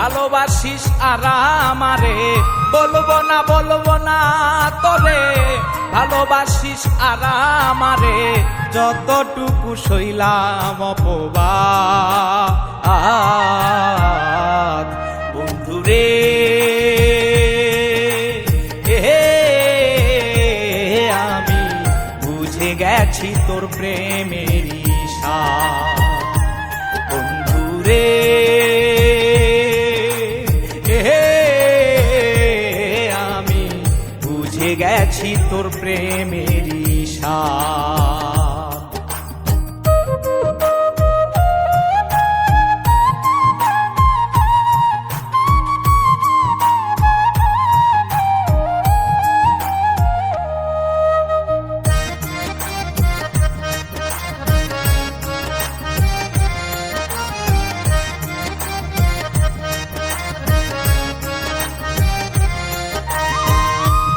ভালোবাসিস আর আমারে, বলবো না তোরে, ভালোবাসিস আর আমারে, যতটুকু সইলাম অপবাদ বন্ধুরে। আমি বুঝে গেছি তোর প্রেমের ইশারা বন্ধুরে। আমি বুঝে গেছি তোর প্রেমের ইশারা।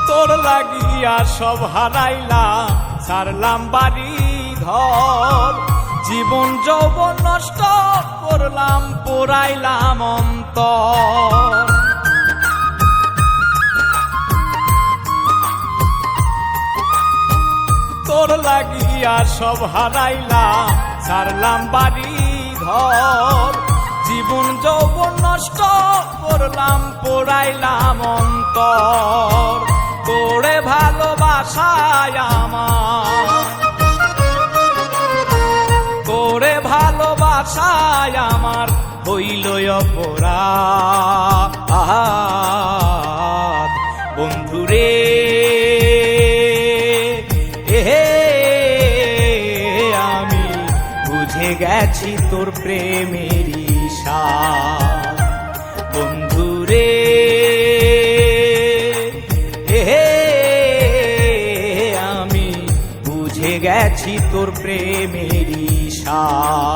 তোর লাগিয়া সব হারাইলাম, ছাড়লাম বাড়ি ঘর, জীবন যৌবন নষ্ট করলাম, পোড়াইলাম অন্তর। তোর লাগিয়া সব হারাইলাম, ছাড়লাম বাড়ি ঘর, জীবন যৌবন নষ্ট করলাম, পোড়াইলাম অন্তর। তোরে ভালোবাসায় আমার, তোরে ভালোবাসায় আমার হইল অপরাধ বন্ধুরে। আমি বুঝে গেছি তোর প্রেমের ইশারা বন্ধুরে। আমি বুঝে গেছি তোর প্রেমের ইশারা।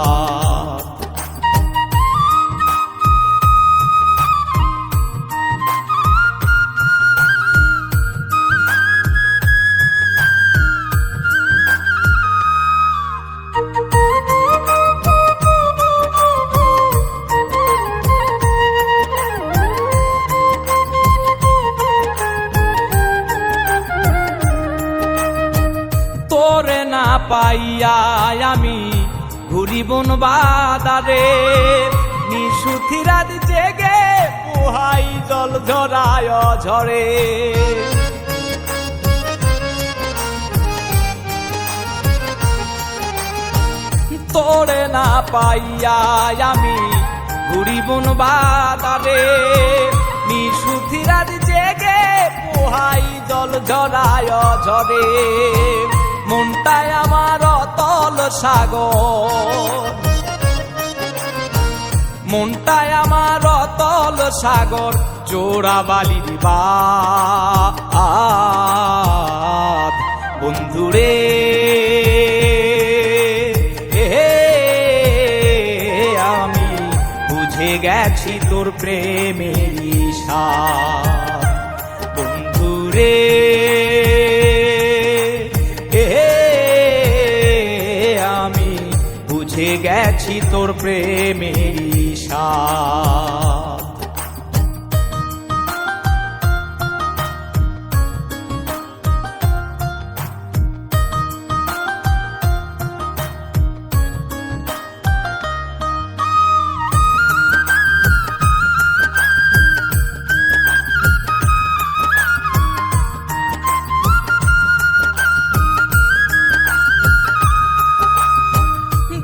তোরে না পাইয়া আমি ঘুরি বন বাদারে, নিশুতি রাত জেগে পোহাই জল ঝরায় ঝরে। তোরে না পাইয়া আমি ঘুরি বন বাদারে, নিশুতি রাত জেগে পোহাই জল ঝরায় ঝরে। মনটায় আমার অতল সাগর, মনটায় আমার অতল সাগর, চোরা বালির বাঁধ বন্ধুরে। আমি বুঝে গেছি তোর প্রেমের ইশারা বন্ধুরে। আমি বুঝে গেছি তোর প্রেমের ইশারা।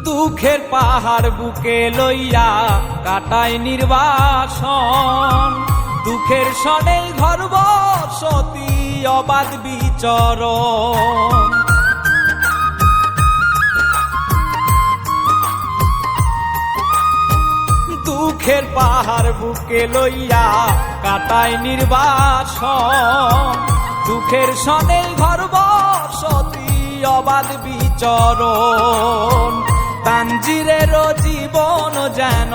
দুঃখের পাহাড় বুকে লইয়া কাটাই নির্বাসন, দুঃখের সনে ঘর বসতি অবাধ বিচরণ। দুঃখের পাহাড় বুকে লইয়া কাটাই নির্বাসন, দুঃখের সনে ঘর বসতি অবাধ বিচরণ। তানজিরের জীবন যেন,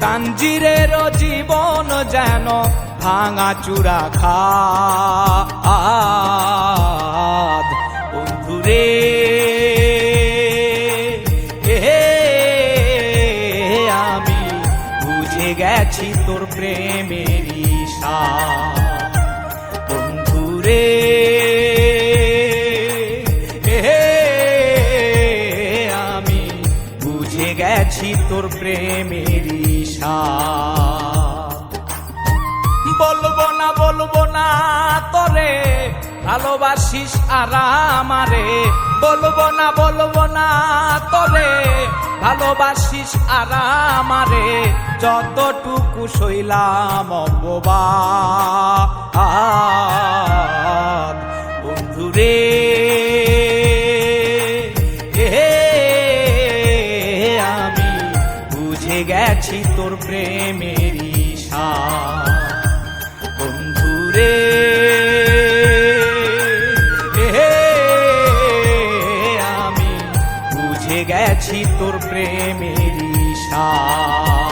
তানজিরের জীবন যেন ভাঙা চূড়া খাদ বন্ধুরে। গেছি তোর প্রেমের ইশারা বন্ধুরে আমি বুঝে গেছি তোর প্রেমের ইশারা বলবো না তোরে ভালোবাসিস আর আমারে বলবো না তোরে ভালোবাসিস আর আমারে যতটুকু সইলাম অপবাদ বন্ধুরে আমি বুঝে গেছি তোর প্রেমের ইশারা বন্ধুরে আমি বুঝে গেছি তোর প্রেমের ইশারা